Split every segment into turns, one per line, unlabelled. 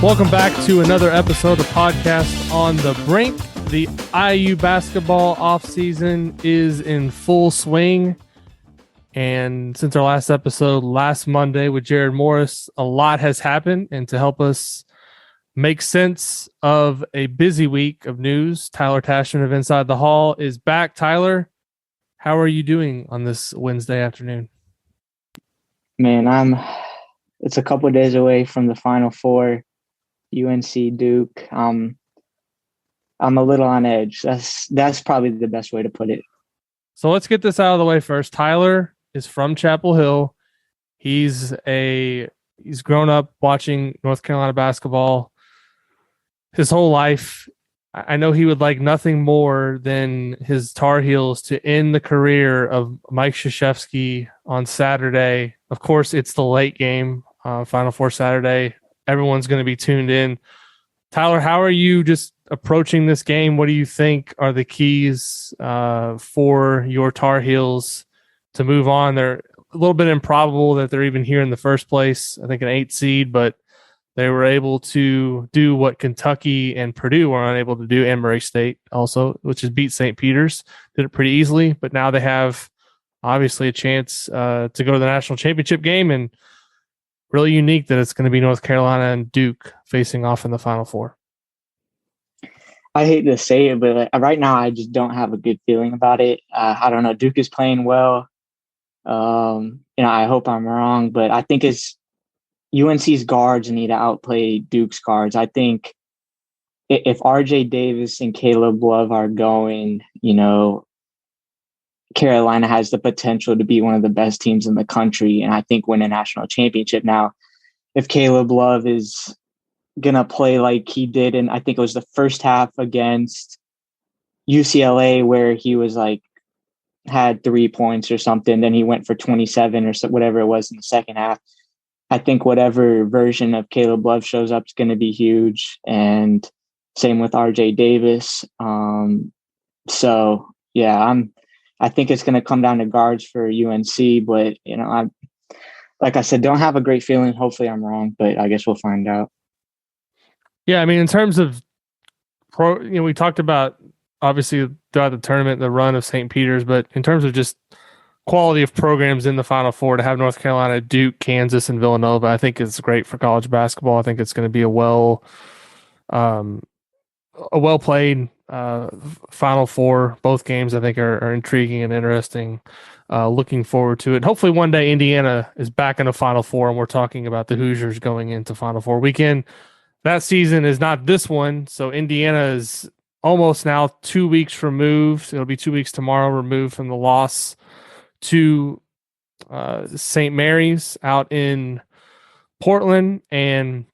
Welcome back to another episode of Podcast on the Brink. The IU basketball offseason is in full swing. And since our last episode last Monday with Jared Morris, a lot has happened. And to help us make sense of a busy week of news, Tyler Tachman of Inside the Hall is back. Tyler, how are you doing on this Wednesday afternoon?
Man, it's a couple of days away from the Final Four. UNC Duke. I'm a little on edge. That's probably the best way to put it.
So let's get this out of the way first. Tyler is from Chapel Hill. He's grown up watching North Carolina basketball his whole life. I know he would like nothing more than his Tar Heels to end the career of Mike Krzyzewski on Saturday. Of course, it's the late game, Final Four Saturday. Everyone's going to be tuned in. Tyler, how are you just approaching this game? What do you think are the keys for your Tar Heels to move on? They're a little bit improbable that they're even here in the first place. I think an 8 seed, but they were able to do what Kentucky and Purdue were unable to do, and Murray State also, which is beat St. Peter's. Did it pretty easily, but now they have obviously a chance to go to the national championship game, and really unique that it's going to be North Carolina and Duke facing off in the Final Four.
I hate to say it, but right now I just don't have a good feeling about it. I don't know. Duke is playing well. I hope I'm wrong, but I think it's UNC's guards need to outplay Duke's guards. I think if RJ Davis and Caleb Love are going, Carolina has the potential to be one of the best teams in the country and I think win a national championship. Now, if Caleb Love is going to play like he did, and I think it was the first half against UCLA where he was had 3 points or something, then he went for 27 or whatever it was in the second half. I think whatever version of Caleb Love shows up is going to be huge. And same with RJ Davis. I think it's going to come down to guards for UNC, but I'm, like I said, don't have a great feeling. Hopefully I'm wrong, but I guess we'll find out.
Yeah, I mean, in terms of we talked about obviously throughout the tournament the run of St. Peter's, but in terms of just quality of programs in the Final Four, to have North Carolina, Duke, Kansas, and Villanova, I think it's great for college basketball. I think it's going to be a well played Final Four. Both games I think are intriguing and interesting. Looking forward to it. Hopefully one day Indiana is back in the Final Four and we're talking about the Hoosiers going into Final Four weekend. That season is not this one, so Indiana is almost now 2 weeks removed. It'll be 2 weeks tomorrow removed from the loss to St. Mary's out in Portland. And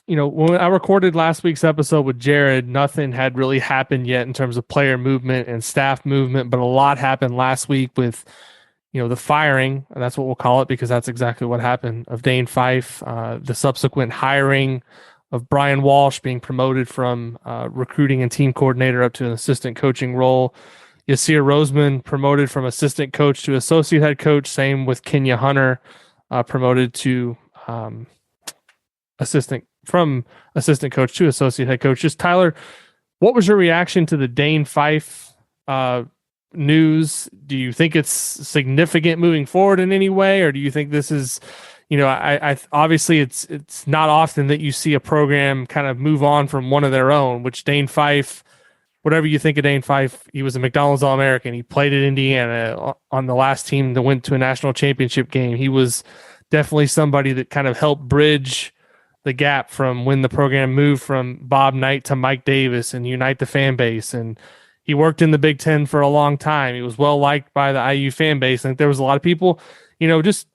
when I recorded last week's episode with Jared, nothing had really happened yet in terms of player movement and staff movement, but a lot happened last week with, the firing, and that's what we'll call it because that's exactly what happened, of Dane Fife, the subsequent hiring of Brian Walsh being promoted from recruiting and team coordinator up to an assistant coaching role. Yasir Roseman promoted from assistant coach to associate head coach. Same with Kenya Hunter, promoted to assistant coach to associate head coach. Just Tyler, what was your reaction to the Dane Fife news? Do you think it's significant moving forward in any way, or do you think this is, I obviously it's not often that you see a program kind of move on from one of their own, which Dane Fife, whatever you think of Dane Fife, he was a McDonald's All-American. He played at Indiana on the last team that went to a national championship game. He was definitely somebody that kind of helped bridge the gap from when the program moved from Bob Knight to Mike Davis and unite the fan base. And he worked in the Big Ten for a long time. He was well liked by the IU fan base. I think there was a lot of people, I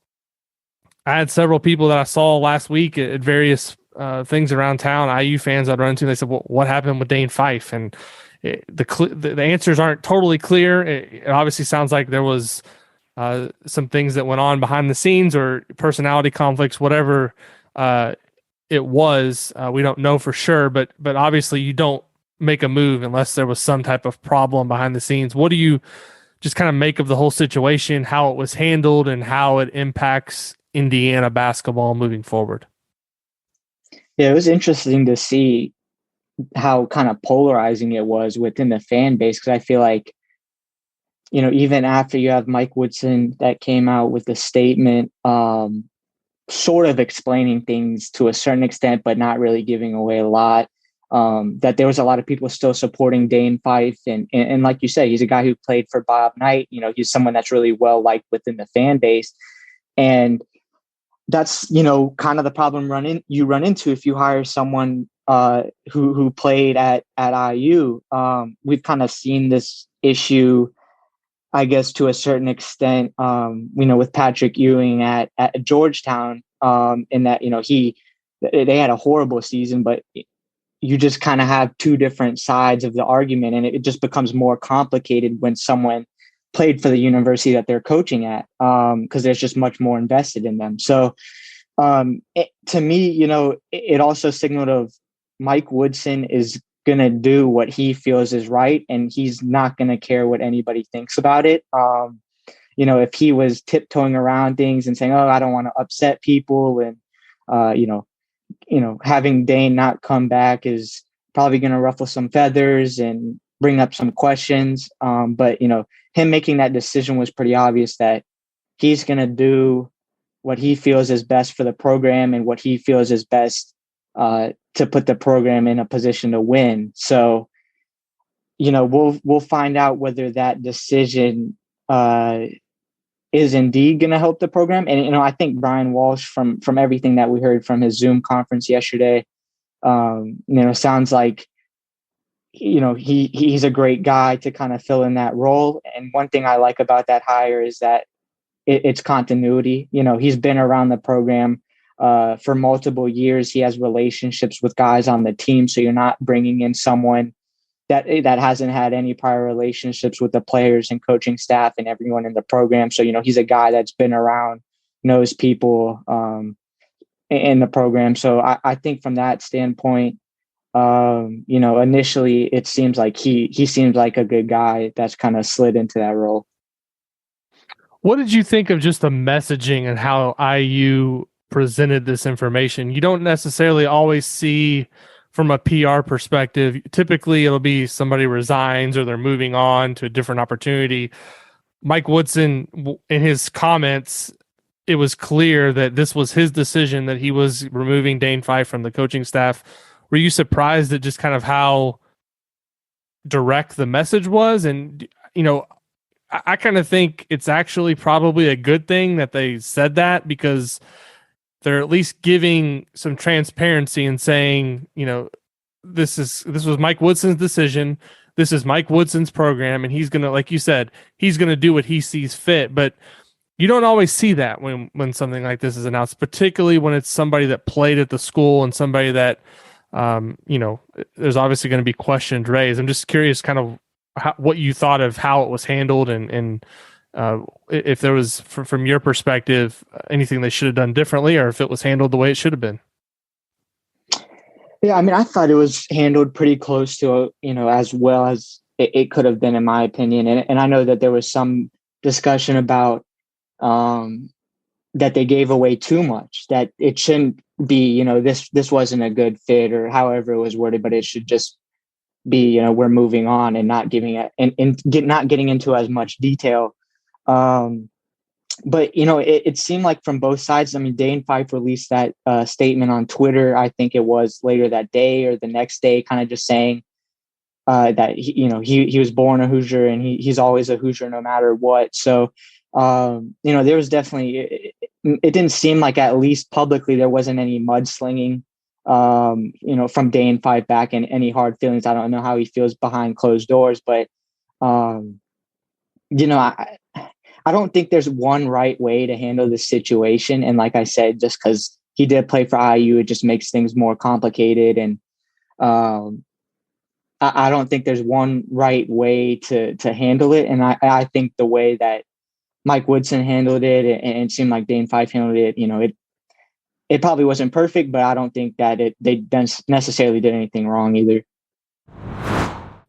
had several people that I saw last week at various things around town, IU fans I'd run into. They said, well, what happened with Dane Fife? And the answers aren't totally clear. It obviously sounds like there was some things that went on behind the scenes or personality conflicts, whatever it was. We don't know for sure, but obviously you don't make a move unless there was some type of problem behind the scenes. What do you just kind of make of the whole situation, how it was handled, and how it impacts Indiana basketball moving forward?
Yeah, it was interesting to see how kind of polarizing it was within the fan base, because I feel like, even after you have Mike Woodson that came out with a statement, sort of explaining things to a certain extent, but not really giving away a lot. That there was a lot of people still supporting Dane Fife, and like you said, he's a guy who played for Bob Knight. He's someone that's really well liked within the fan base, and that's kind of the problem you run into if you hire someone who played at IU. We've kind of seen this issue, I guess, to a certain extent, with Patrick Ewing at Georgetown, in that, they had a horrible season, but you just kind of have two different sides of the argument, and it just becomes more complicated when someone played for the university that they're coaching at, because there's just much more invested in them. So to me, it also signaled of Mike Woodson is going to do what he feels is right, and he's not going to care what anybody thinks about it. If he was tiptoeing around things and saying, "Oh, I don't want to upset people," and having Dane not come back is probably going to ruffle some feathers and bring up some questions. But him making that decision was pretty obvious that he's going to do what he feels is best for the program and what he feels is best to put the program in a position to win. So, we'll find out whether that decision is indeed going to help the program. And, I think Brian Walsh, from everything that we heard from his Zoom conference yesterday, sounds like, he's a great guy to kind of fill in that role. And one thing I like about that hire is that it's continuity. He's been around the program for multiple years. He has relationships with guys on the team. So you're not bringing in someone that hasn't had any prior relationships with the players and coaching staff and everyone in the program. So, he's a guy that's been around, knows people in the program. So I think from that standpoint, initially it seems like he seems like a good guy that's kind of slid into that role.
What did you think of just the messaging and how IU presented this information? You don't necessarily always see from a PR perspective. Typically it'll be somebody resigns or they're moving on to a different opportunity. Mike Woodson, in his comments, it was clear that this was his decision, that he was removing Dane Fife from the coaching staff. Were you surprised at just kind of how direct the message was? And, I kind of think it's actually probably a good thing that they said that, because they're at least giving some transparency and saying, this was Mike Woodson's decision. This is Mike Woodson's program, and he's going to, like you said, he's going to do what he sees fit. But you don't always see that when something like this is announced, particularly when it's somebody that played at the school and somebody that, there's obviously going to be questions raised. I'm just curious kind of what you thought of how it was handled, and if there was, from your perspective, anything they should have done differently, or if it was handled the way it should have been.
Yeah, I mean, I thought it was handled pretty close to, as well as it could have been, in my opinion. And I know that there was some discussion about that they gave away too much, that it shouldn't be, this wasn't a good fit, or however it was worded, but it should just be, we're moving on, and not giving it not getting into as much detail. But, it seemed like from both sides. I mean, Dane Fife released that statement on Twitter. I think it was later that day or the next day, kind of just saying that, he was born a Hoosier, and he's always a Hoosier no matter what. So, there was definitely, it didn't seem like, at least publicly, there wasn't any mudslinging, from Dane Fife back, and any hard feelings. I don't know how he feels behind closed doors, but, I don't think there's one right way to handle this situation. And like I said, just because he did play for IU, it just makes things more complicated. And I don't think there's one right way to handle it. And I think the way that Mike Woodson handled it, and it seemed like Dane Fife handled it, it probably wasn't perfect, but I don't think that they necessarily did anything wrong either.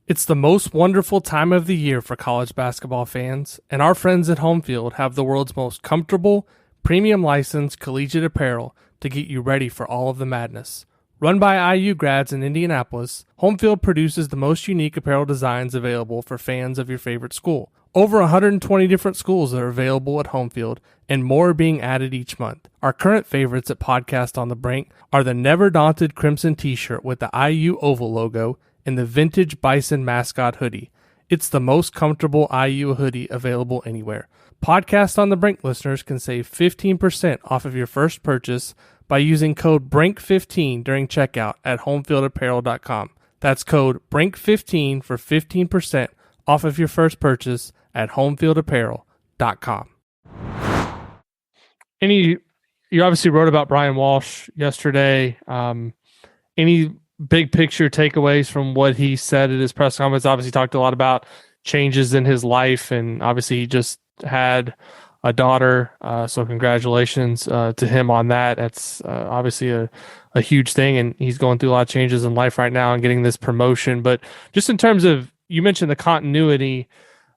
It's the most wonderful time of the year for college basketball fans, and our friends at Homefield have the world's most comfortable, premium licensed collegiate apparel to get you ready for all of the madness. Run by IU grads in Indianapolis, Homefield produces the most unique apparel designs available for fans of your favorite school. Over 120 different schools are available at Homefield, and more are being added each month. Our current favorites at Podcast on the Brink are the Never Daunted Crimson t-shirt with the IU Oval logo and the Vintage Bison mascot hoodie. It's the most comfortable IU hoodie available anywhere. Podcast on the Brink listeners can save 15% off of your first purchase by using code BRINK15 during checkout at homefieldapparel.com. That's code BRINK15 for 15% off of your first purchase at homefieldapparel.com. You obviously wrote about Brian Walsh yesterday. Any big picture takeaways from what he said at his press conference? Obviously talked a lot about changes in his life, and obviously he just had a daughter, so congratulations to him on that. That's obviously a huge thing, and he's going through a lot of changes in life right now and getting this promotion. But just in terms of, you mentioned the continuity,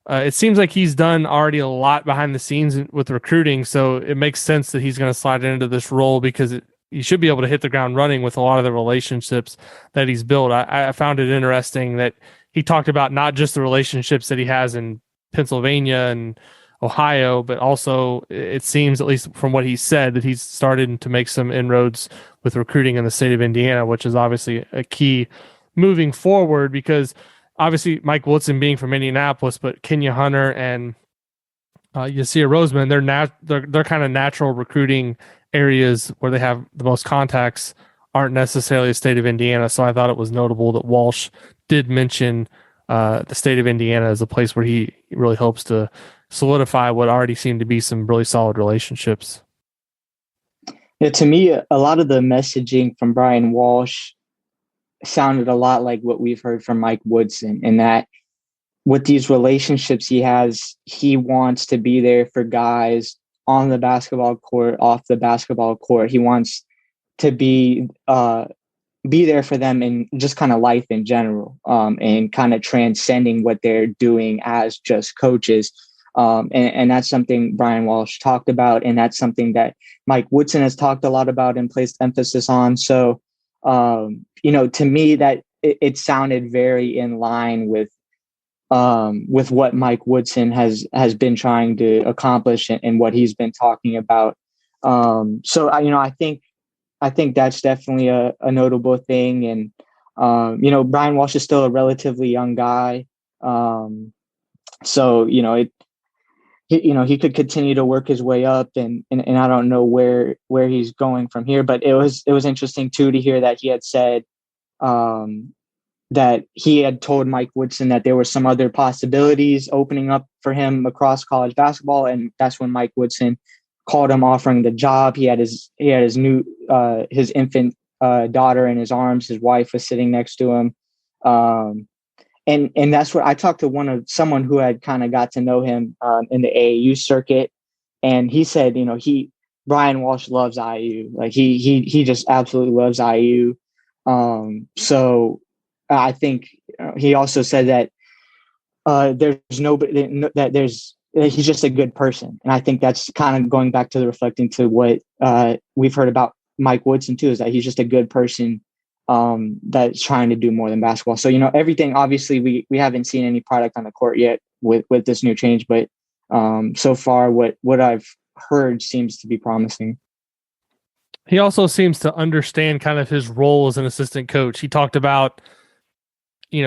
it seems like he's done already a lot behind the scenes with recruiting, so it makes sense that he's going to slide into this role because he should be able to hit the ground running with a lot of the relationships that he's built. I found it interesting that he talked about not just the relationships that he has in Pennsylvania and Ohio, but also it seems, at least from what he said, that he's started to make some inroads with recruiting in the state of Indiana, which is obviously a key moving forward because obviously Mike Woodson being from Indianapolis, but Kenya Hunter and Yasir Roseman, they're kind of natural recruiting areas where they have the most contacts aren't necessarily the state of Indiana. So I thought it was notable that Walsh did mention the state of Indiana as a place where he really hopes to solidify what already seemed to be some really solid relationships.
Yeah, to me, a lot of the messaging from Brian Walsh sounded a lot like what we've heard from Mike Woodson, in that with these relationships he has, he wants to be there for guys on the basketball court, off the basketball court. He wants to be there for them in just kind of life in general, and kind of transcending what they're doing as just coaches. And that's something Brian Walsh talked about, and that's something that Mike Woodson has talked a lot about and placed emphasis on. So, to me, that it sounded very in line with what Mike Woodson has been trying to accomplish and what he's been talking about. So I think that's definitely a notable thing. And Brian Walsh is still a relatively young guy, so he could continue to work his way up, and I don't know where he's going from here. But it was interesting too to hear that he had said that he had told Mike Woodson that there were some other possibilities opening up for him across college basketball, and that's when Mike Woodson called him, offering the job. He had his new his infant daughter in his arms. His wife was sitting next to him. And that's what I talked to someone who had kind of got to know him in the AAU circuit. And he said, Brian Walsh loves IU. Like he just absolutely loves IU. So I think he also said that he's just a good person. And I think that's kind of going back to the reflecting to what we've heard about Mike Woodson too, is that he's just a good person that's trying to do more than basketball. So, everything, obviously we haven't seen any product on the court yet with this new change, but so far what I've heard seems to be promising.
He also seems to understand kind of his role as an assistant coach. He talked about, he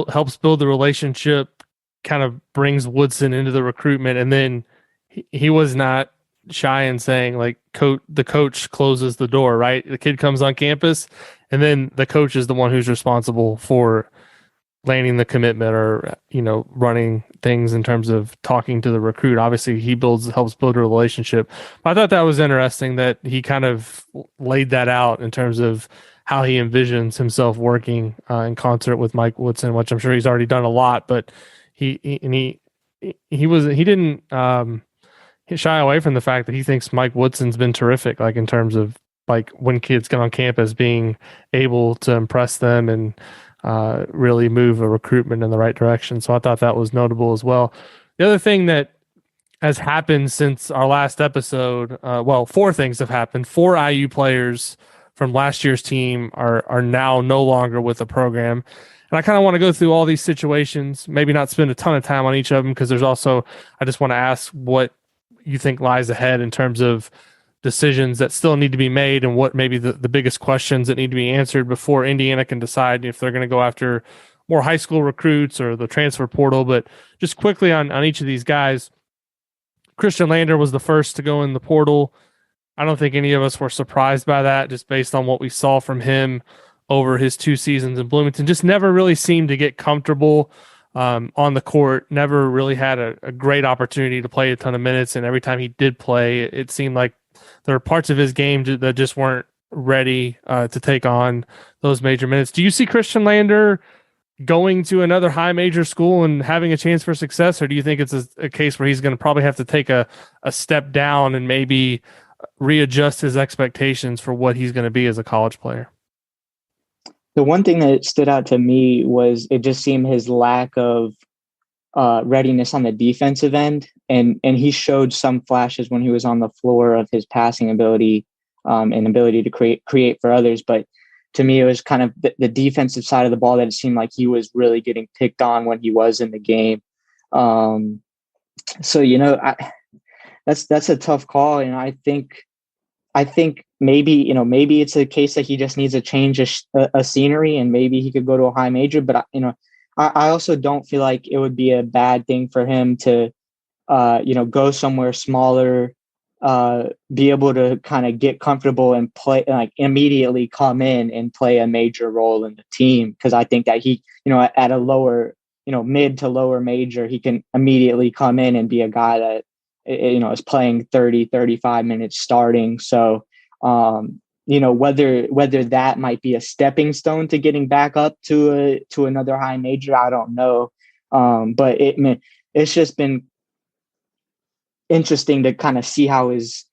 helps build the relationship, kind of brings Woodson into the recruitment, and then he was not shy in saying, like, the coach closes the door, right? The kid comes on campus, and then the coach is the one who's responsible for landing the commitment or, running things in terms of talking to the recruit. Obviously, he helps build a relationship. But I thought that was interesting that he kind of laid that out in terms of how he envisions himself working in concert with Mike Woodson, which I'm sure he's already done a lot, but he didn't shy away from the fact that he thinks Mike Woodson's been terrific, like in terms of like when kids get on campus, being able to impress them and really move a recruitment in the right direction. So I thought that was notable as well. The other thing that has happened since our last episode, 4 things have happened. 4 IU players from last year's team are now no longer with the program. And I kind of want to go through all these situations, maybe not spend a ton of time on each of them, because there's also, I just want to ask what you think lies ahead in terms of decisions that still need to be made and what maybe the biggest questions that need to be answered before Indiana can decide if they're going to go after more high school recruits or the transfer portal. But just quickly on each of these guys, Christian Lander was the first to go in the portal. I don't think any of us were surprised by that, just based on what we saw from him over his 2 seasons in Bloomington. Just never really seemed to get comfortable on the court, never really had a great opportunity to play a ton of minutes. And every time he did play, it seemed like there were parts of his game that just weren't ready to take on those major minutes. Do you see Christian Lander going to another high major school and having a chance for success, or do you think it's a case where he's going to probably have to take a step down and maybe readjust his expectations for what he's going to be as a college player?
The one thing that stood out to me was it just seemed his lack of readiness on the defensive end. And he showed some flashes when he was on the floor of his passing ability and ability to create for others. But to me, it was kind of the defensive side of the ball that it seemed like he was really getting picked on when he was in the game. So, that's a tough call. And I think maybe it's a case that he just needs a change of scenery, and maybe he could go to a high major. But I also don't feel like it would be a bad thing for him to go somewhere smaller, be able to kind of get comfortable and play, like immediately come in and play a major role in the team. Because I think that he, at a lower, mid to lower major, he can immediately come in and be a guy that is playing 30, 35 minutes starting. So, whether that might be a stepping stone to getting back up to another high major, I don't know. But it's just been interesting to kind of see how his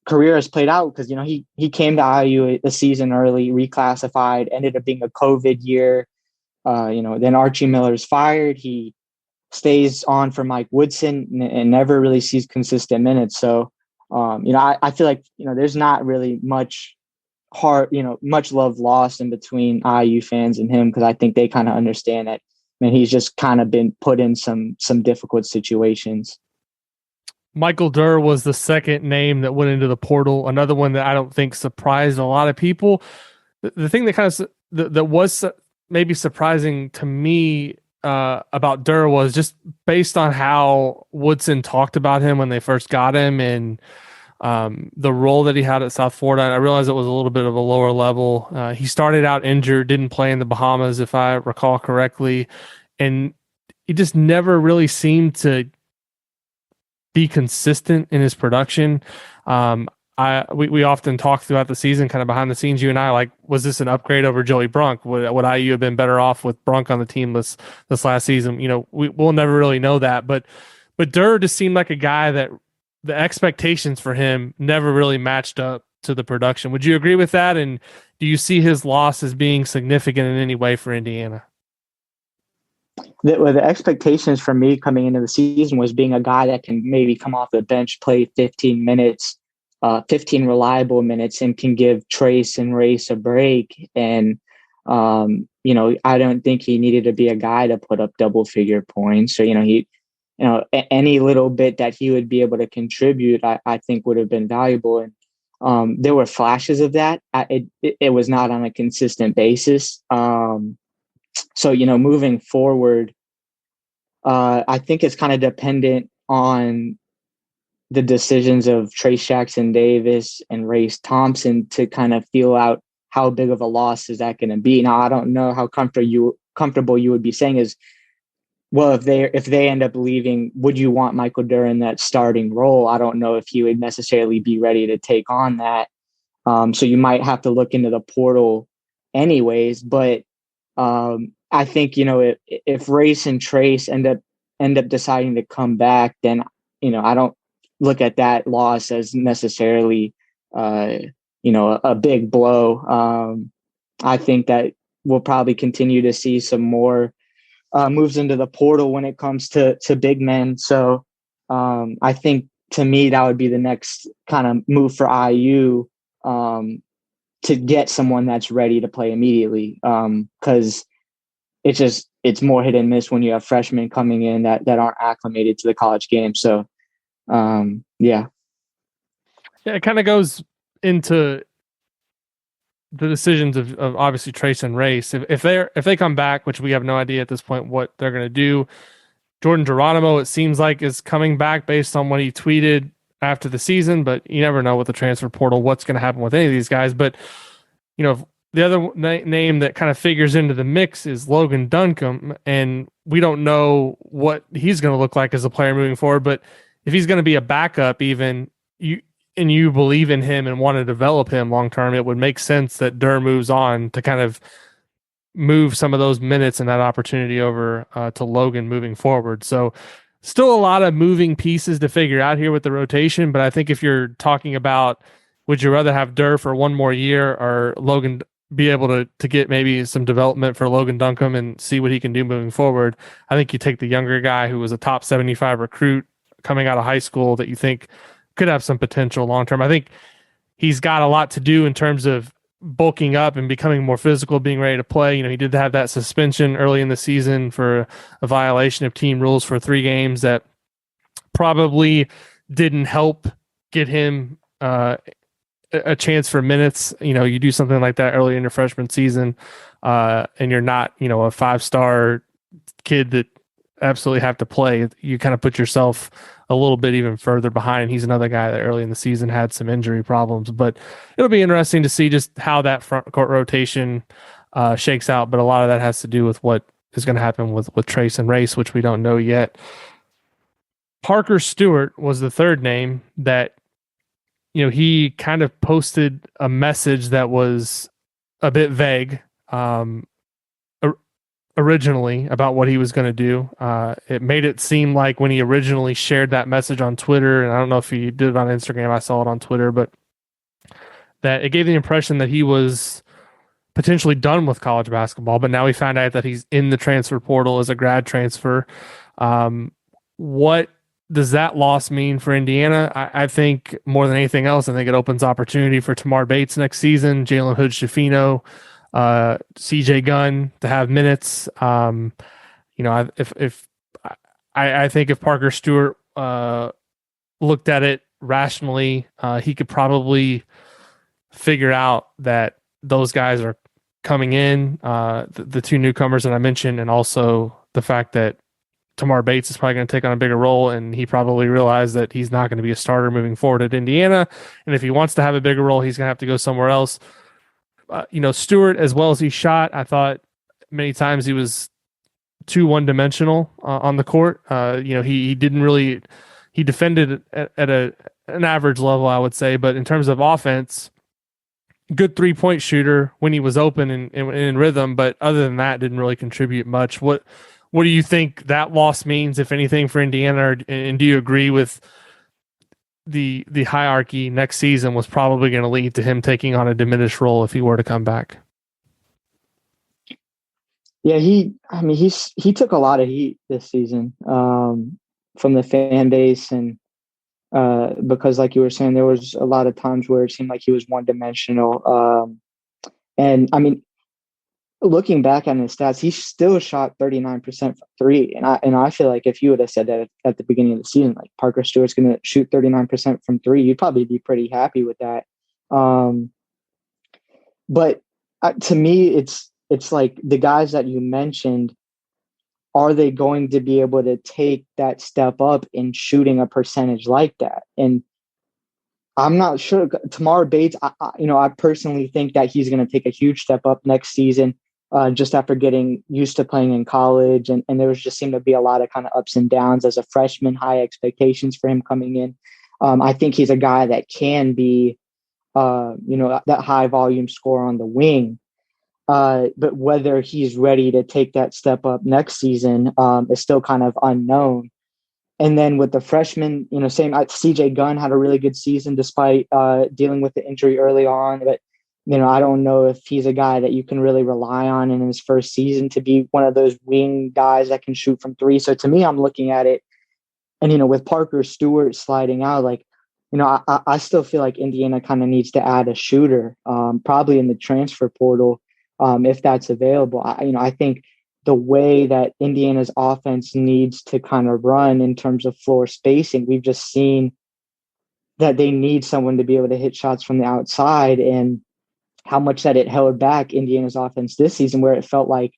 career has played out, because, he came to IU a season early, reclassified, ended up being a COVID year. Then Archie Miller's fired. He stays on for Mike Woodson and never really sees consistent minutes. So, I feel like, there's not really much love lost in between IU fans and him, because I think they kind of understand that, man, he's just kind of been put in some difficult situations.
Michael Durr was the second name that went into the portal. Another one that I don't think surprised a lot of people. The thing that kind of that was maybe surprising to me about Durr was just based on how Woodson talked about him when they first got him, and the role that he had at South Florida. I realized it was a little bit of a lower level. He started out injured, didn't play in the Bahamas, if I recall correctly, and he just never really seemed to be consistent in his production. We often talk throughout the season, kind of behind the scenes, you and I, like, was this an upgrade over Joey Brunk? Would IU have been better off with Brunk on the team this last season? We'll never really know that, but Durr just seemed like a guy that the expectations for him never really matched up to the production. Would you agree with that? And do you see his loss as being significant in any way for Indiana?
The expectations for me coming into the season was being a guy that can maybe come off the bench, play 15 minutes, 15 reliable minutes, and can give Trace and Race a break. And, I don't think he needed to be a guy to put up double figure points. So, any little bit that he would be able to contribute, I think would have been valuable. And there were flashes of that. It was not on a consistent basis. So, moving forward, I think it's kind of dependent on the decisions of Trace Jackson Davis and Race Thompson to kind of feel out how big of a loss is that going to be. Now, I don't know how comfortable you would be saying is, well, if they end up leaving, would you want Michael Durr in that starting role? I don't know if he would necessarily be ready to take on that. So you might have to look into the portal anyways. But I think, if Race and Trace end up deciding to come back, then, I don't look at that loss as necessarily, a big blow. I think that we'll probably continue to see some more moves into the portal when it comes to big men. So I think, to me, that would be the next kind of move for IU. to get someone that's ready to play immediately. Because it's more hit and miss when you have freshmen coming in that aren't acclimated to the college game. So, yeah.
Yeah, it kind of goes into the decisions of obviously Trace and Race. If they come back, which we have no idea at this point what they're going to do. Jordan Geronimo, it seems like, is coming back based on what he tweeted after the season, but you never know with the transfer portal what's going to happen with any of these guys. But the other name that kind of figures into the mix is Logan Duncan, and we don't know what he's going to look like as a player moving forward. But if he's going to be a backup, even you believe in him and want to develop him long term, it would make sense that Durr moves on to kind of move some of those minutes and that opportunity over to Logan moving forward. So still a lot of moving pieces to figure out here with the rotation. But I think if you're talking about, would you rather have Durr for one more year or Logan be able to get maybe some development for Logan Duncan and see what he can do moving forward? I think you take the younger guy who was a top 75 recruit coming out of high school that you think could have some potential long term. I think he's got a lot to do in terms of bulking up and becoming more physical, being ready to play. He did have that suspension early in the season for a violation of team rules for 3 games that probably didn't help get him a chance for minutes. You do something like that early in your freshman season, and you're not, a 5-star kid that absolutely have to play. You kind of put yourself a little bit even further behind. He's another guy that early in the season had some injury problems, but it'll be interesting to see just how that front court rotation shakes out. But a lot of that has to do with what is going to happen with Trace and Race, which we don't know yet. Parker Stewart was the third name that, he kind of posted a message that was a bit vague originally about what he was going to do. It made it seem like when he originally shared that message on Twitter, and I don't know if he did it on Instagram, I saw it on Twitter, but that it gave the impression that he was potentially done with college basketball, but now we found out that he's in the transfer portal as a grad transfer. What does that loss mean for Indiana? I think more than anything else, I think it opens opportunity for Tamar Bates next season, Jalen Hood-Schifino, CJ Gunn to have minutes. I think if Parker Stewart looked at it rationally, he could probably figure out that those guys are coming in, the 2 newcomers that I mentioned, and also the fact that Tamar Bates is probably going to take on a bigger role, and he probably realized that he's not going to be a starter moving forward at Indiana. And if he wants to have a bigger role, he's going to have to go somewhere else. Stewart, as well as he shot, I thought many times he was too one-dimensional on the court. He didn't really, he defended at an average level, I would say, but in terms of offense, good 3-point shooter when he was open and in rhythm, but other than that, didn't really contribute much. What do you think that loss means, if anything, for Indiana? And do you agree with the hierarchy next season was probably going to lead to him taking on a diminished role if he were to come back?
Yeah, he took a lot of heat this season from the fan base, and because, like you were saying, there was a lot of times where it seemed like he was one-dimensional. And looking back on his stats, he still shot 39% from 3. And I feel like if you would have said that at the beginning of the season, like Parker Stewart's going to shoot 39% from 3, you'd probably be pretty happy with that. But to me, it's like the guys that you mentioned, are they going to be able to take that step up in shooting a percentage like that? And I'm not sure. Tamar Bates, I personally think that he's going to take a huge step up next season. Just after getting used to playing in college. And there was just seemed to be a lot of kind of ups and downs as a freshman, high expectations for him coming in. I think he's a guy that can be, that high volume scorer on the wing. But whether he's ready to take that step up next season is still kind of unknown. And then with the freshmen, same, CJ Gunn had a really good season despite dealing with the injury early on. But I don't know if he's a guy that you can really rely on in his first season to be one of those wing guys that can shoot from 3. So to me, I'm looking at it, and with Parker Stewart sliding out, like I still feel like Indiana kind of needs to add a shooter, probably in the transfer portal, if that's available. I think the way that Indiana's offense needs to kind of run in terms of floor spacing, we've just seen that they need someone to be able to hit shots from the outside, and how much that it held back Indiana's offense this season, where it felt like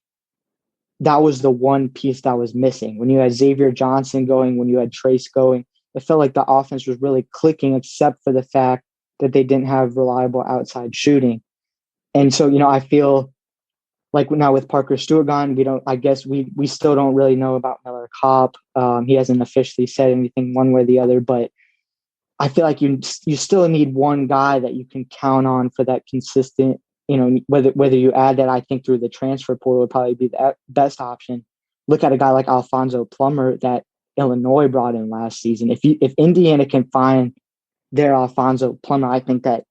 that was the one piece that was missing. When you had Xavier Johnson going, when you had Trace going, it felt like the offense was really clicking, except for the fact that they didn't have reliable outside shooting. And so, I feel like now with Parker Stewart gone, I guess we still don't really know about Miller Kopp. He hasn't officially said anything one way or the other, but I feel like you still need one guy that you can count on for that consistent, whether you add that, I think through the transfer portal would probably be the best option. Look at a guy like Alfonso Plummer that Illinois brought in last season. If Indiana can find their Alfonso Plummer, I think that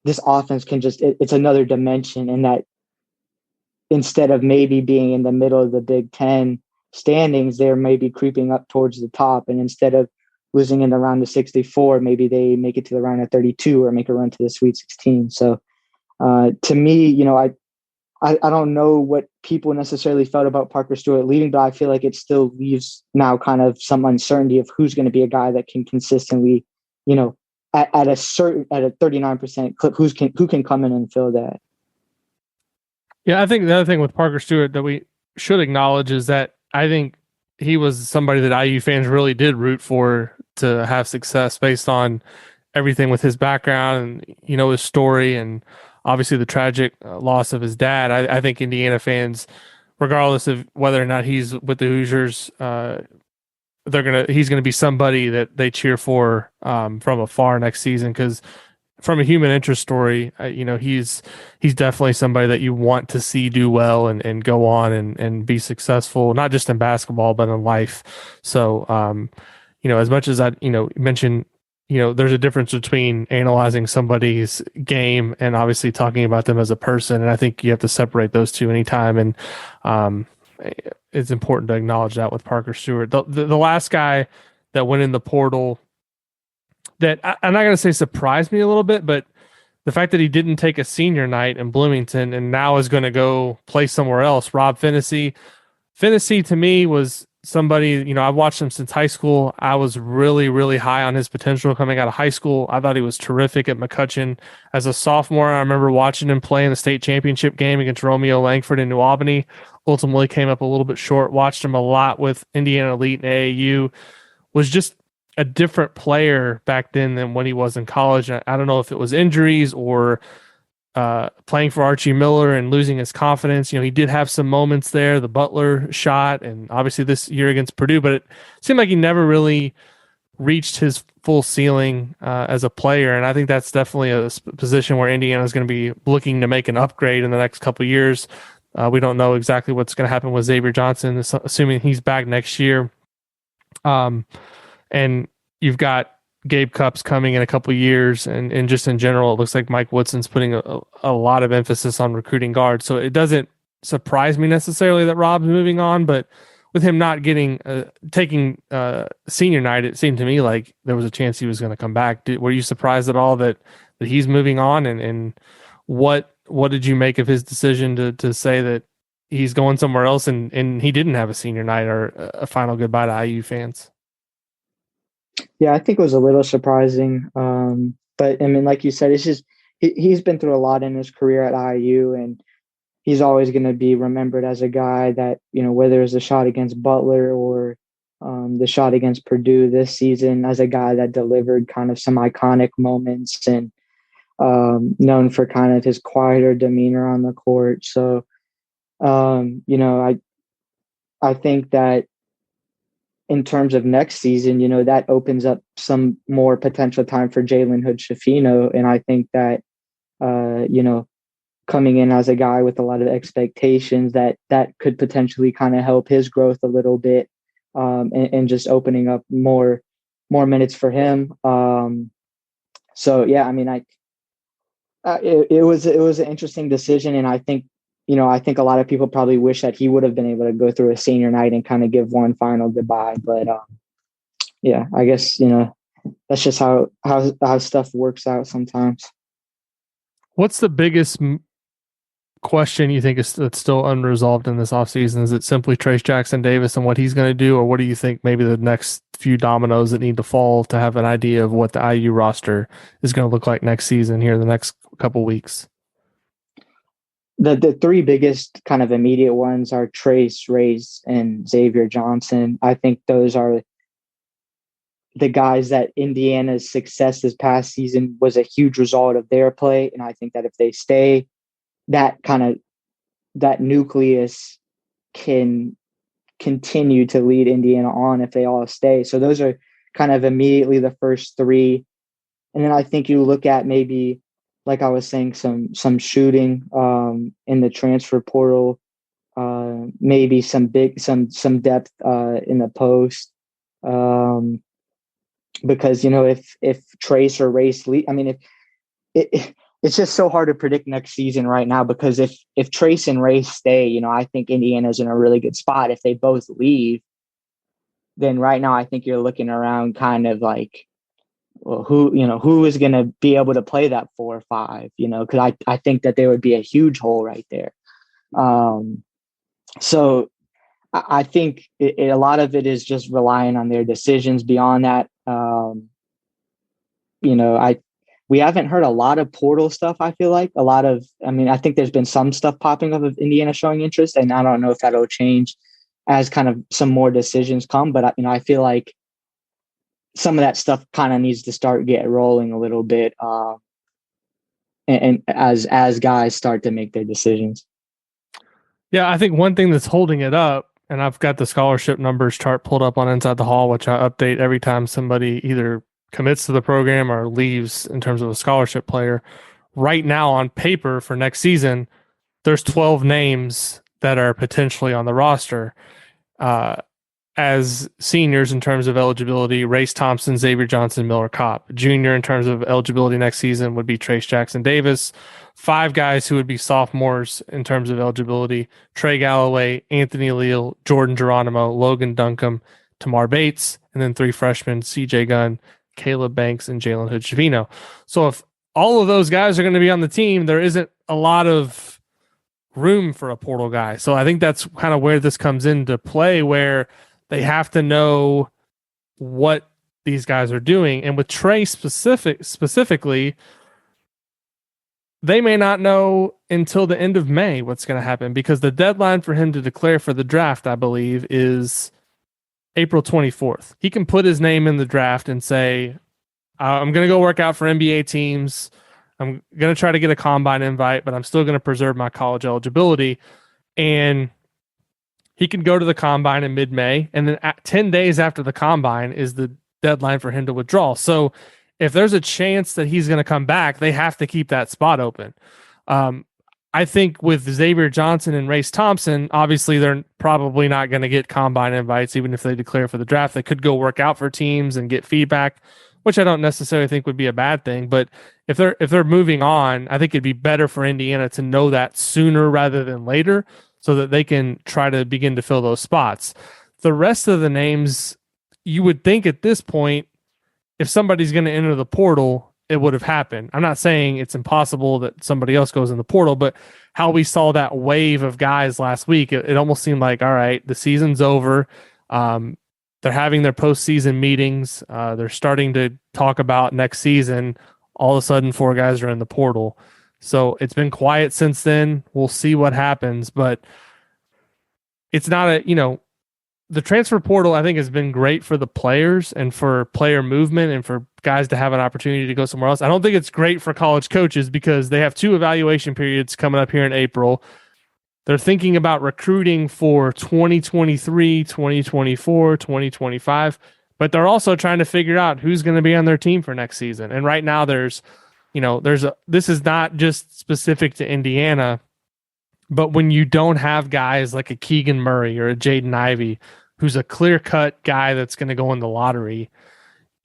this offense can it's another dimension, and that instead of maybe being in the middle of the Big Ten standings, they're maybe creeping up towards the top. And instead of losing in the round of 64, maybe they make it to the round of 32 or make a run to the Sweet 16. So to me, I don't know what people necessarily felt about Parker Stewart leaving, but I feel like it still leaves now kind of some uncertainty of who's going to be a guy that can consistently, at a 39% clip, who can come in and fill that.
Yeah, I think the other thing with Parker Stewart that we should acknowledge is that I think he was somebody that IU fans really did root for to have success based on everything with his background and, his story, and obviously the tragic loss of his dad. I think Indiana fans, regardless of whether or not he's with the Hoosiers, he's gonna be somebody that they cheer for from afar next season, because from a human interest story, he's definitely somebody that you want to see do well and go on and be successful, not just in basketball, but in life. So, as much as I, mentioned, there's a difference between analyzing somebody's game and obviously talking about them as a person. And I think you have to separate those two anytime. And it's important to acknowledge that with Parker Stewart. The last guy that went in the portal that I'm not going to say surprised me a little bit, but the fact that he didn't take a senior night in Bloomington and now is going to go play somewhere else, Rob Fennessy. Fennessy to me was somebody, I've watched him since high school. I was really, really high on his potential coming out of high school. I thought he was terrific at McCutcheon. As a sophomore, I remember watching him play in the state championship game against Romeo Langford in New Albany. Ultimately came up a little bit short. Watched him a lot with Indiana Elite and AAU. Was just a different player back then than when he was in college. I don't know if it was injuries or playing for Archie Miller and losing his confidence. He did have some moments there, the Butler shot, and obviously this year against Purdue, but it seemed like he never really reached his full ceiling as a player. And I think that's definitely a position where Indiana is going to be looking to make an upgrade in the next couple of years. We don't know exactly what's going to happen with Xavier Johnson, assuming he's back next year. And you've got Gabe Cupps coming in a couple of years, and just in general, it looks like Mike Woodson's putting a lot of emphasis on recruiting guards. So it doesn't surprise me necessarily that Rob's moving on, but with him not taking senior night, it seemed to me like there was a chance he was going to come back. Were you surprised at all that he's moving on? And what did you make of his decision to say that he's going somewhere else and he didn't have a senior night or a final goodbye to IU fans?
Yeah, I think it was a little surprising. But I mean, like you said, it's just he's been through a lot in his career at IU, and he's always going to be remembered as a guy that, whether it's a shot against Butler or the shot against Purdue this season, as a guy that delivered kind of some iconic moments and known for kind of his quieter demeanor on the court. So, I think that in terms of next season, that opens up some more potential time for Jalen Hood-Schifino. And I think that, coming in as a guy with a lot of expectations, that could potentially kind of help his growth a little bit, and just opening up more minutes for him. So, yeah, I mean, it was an interesting decision. And I think a lot of people probably wish that he would have been able to go through a senior night and kind of give one final goodbye. But yeah, I guess, that's just how stuff works out sometimes.
What's the biggest question you think is that's still unresolved in this offseason? Is it simply Trayce Jackson-Davis and what he's going to do, or what do you think maybe the next few dominoes that need to fall to have an idea of what the IU roster is going to look like next season here in the next couple weeks?
The three biggest kind of immediate ones are Trayce, Race, and Xavier Johnson. I think those are the guys that Indiana's success this past season was a huge result of their play. And I think that if they stay, that nucleus can continue to lead Indiana on if they all stay. So those are kind of immediately the first three. And then I think you look at maybe, like I was saying, some shooting in the transfer portal, maybe some depth in the post. Because, if Trayce or Race leave, I mean, it's just so hard to predict next season right now, because if Trayce and Race stay, I think Indiana's in a really good spot. If they both leave, then right now I think you're looking around kind of like, well, who is going to be able to play that 4 or 5, because I think that there would be a huge hole right there. So I think a lot of it is just relying on their decisions. Beyond that, we haven't heard a lot of portal stuff. I feel like I think there's been some stuff popping up of Indiana showing interest, and I don't know if that'll change as kind of some more decisions come. But I feel like some of that stuff kind of needs to start get rolling a little bit, and as guys start to make their decisions.
Yeah, I think one thing that's holding it up, and I've got the scholarship numbers chart pulled up on Inside the Hall, which I update every time somebody either commits to the program or leaves in terms of a scholarship player. Right now on paper for next season, there's 12 names that are potentially on the roster as seniors in terms of eligibility: Race Thompson, Xavier Johnson, Miller Kopp. Junior in terms of eligibility next season would be Trayce Jackson-Davis. 5 guys who would be sophomores in terms of eligibility: Trey Galloway, Anthony Leal, Jordan Geronimo, Logan Duncan, Tamar Bates, and then 3 freshmen: CJ Gunn, Caleb Banks, and Jalen Hood-Shavino. So if all of those guys are going to be on the team, there isn't a lot of room for a portal guy. So I think that's kind of where this comes into play, where they have to know what these guys are doing. And with Trey specifically, they may not know until the end of May what's going to happen, because the deadline for him to declare for the draft, I believe, is April 24th. He can put his name in the draft and say, I'm going to go work out for NBA teams. I'm going to try to get a combine invite, but I'm still going to preserve my college eligibility. And he can go to the combine in mid-May, and then 10 days after the combine is the deadline for him to withdraw. So if there's a chance that he's going to come back, they have to keep that spot open. I think with Xavier Johnson and Race Thompson, obviously they're probably not going to get combine invites, even if they declare for the draft. They could go work out for teams and get feedback, which I don't necessarily think would be a bad thing. But if they're moving on, I think it'd be better for Indiana to know that sooner rather than later, so that they can try to begin to fill those spots. The rest of the names, you would think at this point, if somebody's going to enter the portal, it would have happened. I'm not saying it's impossible that somebody else goes in the portal, but how we saw that wave of guys last week, it almost seemed like, all right, the season's over. They're having their postseason meetings. They're starting to talk about next season. All of a sudden, 4 guys are in the portal. So it's been quiet since then. We'll see what happens, but it's not the transfer portal, I think, has been great for the players and for player movement and for guys to have an opportunity to go somewhere else. I don't think it's great for college coaches, because they have 2 evaluation periods coming up here in April. They're thinking about recruiting for 2023, 2024, 2025, but they're also trying to figure out who's going to be on their team for next season. And right now this is not just specific to Indiana, but when you don't have guys like a Keegan Murray or a Jaden Ivey, who's a clear-cut guy that's going to go in the lottery,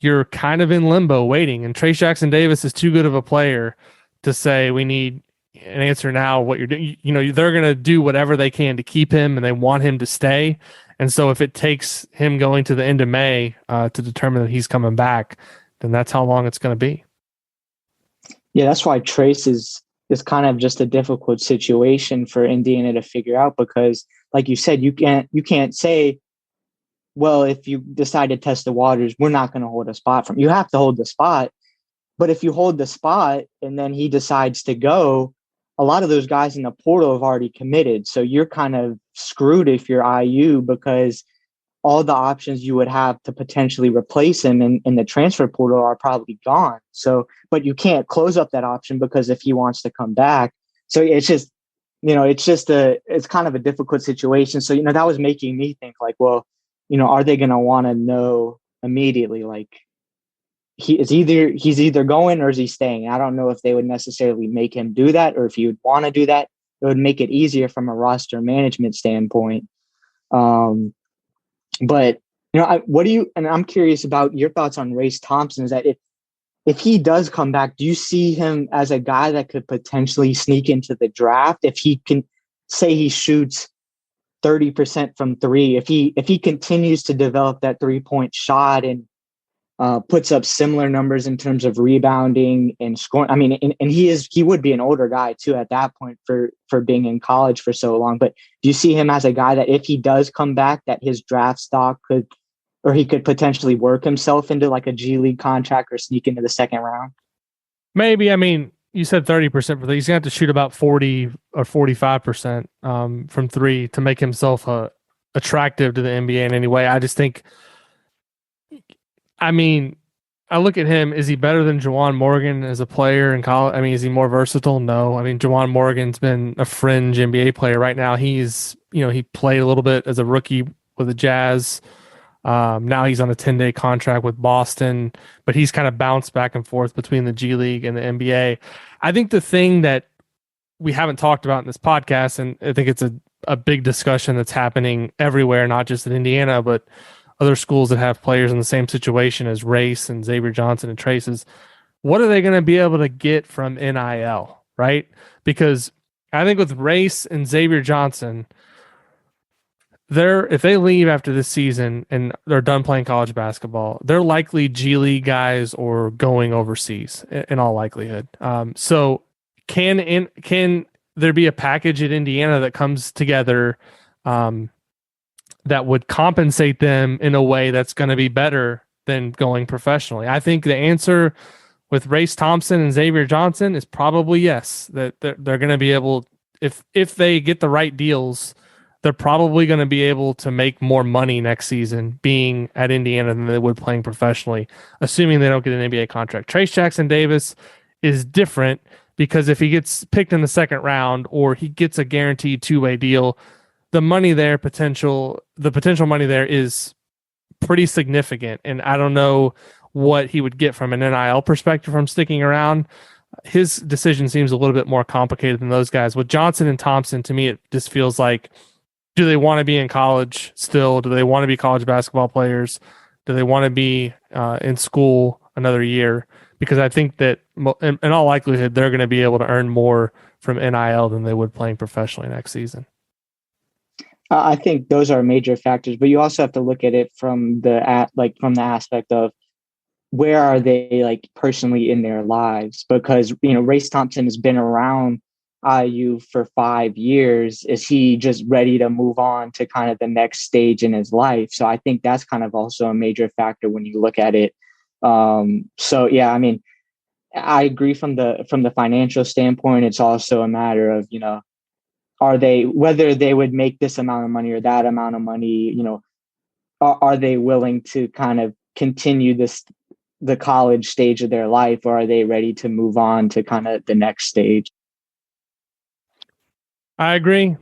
you're kind of in limbo waiting. And Trayce Jackson-Davis is too good of a player to say, we need an answer now. What you're doing, they're going to do whatever they can to keep him, and they want him to stay. And so if it takes him going to the end of May to determine that he's coming back, then that's how long it's going to be.
Yeah, that's why Trace is kind of just a difficult situation for Indiana to figure out, because like you said, you can't say, well, if you decide to test the waters, we're not going to hold a spot from you. Have to hold the spot. But if you hold the spot and then he decides to go, a lot of those guys in the portal have already committed. So you're kind of screwed if you're IU, because all the options you would have to potentially replace him in the transfer portal are probably gone. So, but you can't close up that option, because if he wants to come back, so it's just, it's kind of a difficult situation. So, that was making me think like, well, are they going to want to know immediately? Like he's either going or is he staying? I don't know if they would necessarily make him do that, or if he would want to do that. It would make it easier from a roster management standpoint. But and I'm curious about your thoughts on Race Thompson. Is that if he does come back, do you see him as a guy that could potentially sneak into the draft if he can say he shoots 30% from three, if he continues to develop that 3-point shot and puts up similar numbers in terms of rebounding and scoring? I mean, and he would be an older guy too at that point for being in college for so long. But do you see him as a guy that if he does come back, that his draft stock he could potentially work himself into like a G League contract or sneak into the second round?
Maybe. I mean, you said 30% for three. He's going to have to shoot about 40 or 45% from three to make himself attractive to the NBA in any way. I just think, I mean, I look at him. Is he better than Jawan Morgan as a player in college? I mean, is he more versatile? No. I mean, Jawan Morgan's been a fringe NBA player right now. He's, he played a little bit as a rookie with the Jazz. Now he's on a 10-day contract with Boston, but he's kind of bounced back and forth between the G League and the NBA. I think the thing that we haven't talked about in this podcast, and I think it's a big discussion that's happening everywhere, not just in Indiana, but other schools that have players in the same situation as Race and Xavier Johnson and Trace, is what are they going to be able to get from NIL, right? Because I think with Race and Xavier Johnson, if they leave after this season and they're done playing college basketball, they're likely G League guys or going overseas in all likelihood. So can there be a package at Indiana that comes together that would compensate them in a way that's going to be better than going professionally? I think the answer with Race Thompson and Xavier Johnson is probably yes, that they're going to be able, if they get the right deals, they're probably going to be able to make more money next season being at Indiana than they would playing professionally, assuming they don't get an NBA contract. Trace Jackson Davis is different, because if he gets picked in the second round or he gets a guaranteed two-way deal, the potential money there is pretty significant. And I don't know what he would get from an NIL perspective from sticking around. His decision seems a little bit more complicated than those guys. With Johnson and Thompson, to me, it just feels like, do they want to be in college still? Do they want to be college basketball players? Do they want to be in school another year? Because I think that in all likelihood, they're going to be able to earn more from NIL than they would playing professionally next season.
I think those are major factors, but you also have to look at it from the aspect of where are they like personally in their lives? Because, Race Thompson has been around IU for 5 years. Is he just ready to move on to kind of the next stage in his life? So I think that's kind of also a major factor when you look at it. So yeah, I mean, I agree from the financial standpoint. It's also a matter of, whether they would make this amount of money or that amount of money, are they willing to kind of continue the college stage of their life, or are they ready to move on to kind of the next stage?
I agree.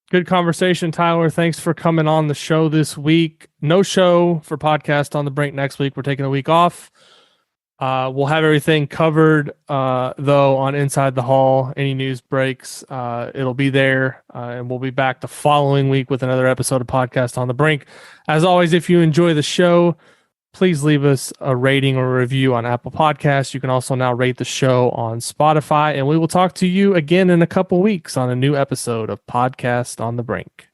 Good conversation, Tyler. Thanks for coming on the show this week. No show for Podcast on the Brink next week. We're taking a week off. We'll have everything covered, though, on Inside the Hall. Any news breaks, it'll be there, and we'll be back the following week with another episode of Podcast on the Brink. As always, if you enjoy the show, please leave us a rating or a review on Apple Podcasts. You can also now rate the show on Spotify, and we will talk to you again in a couple weeks on a new episode of Podcast on the Brink.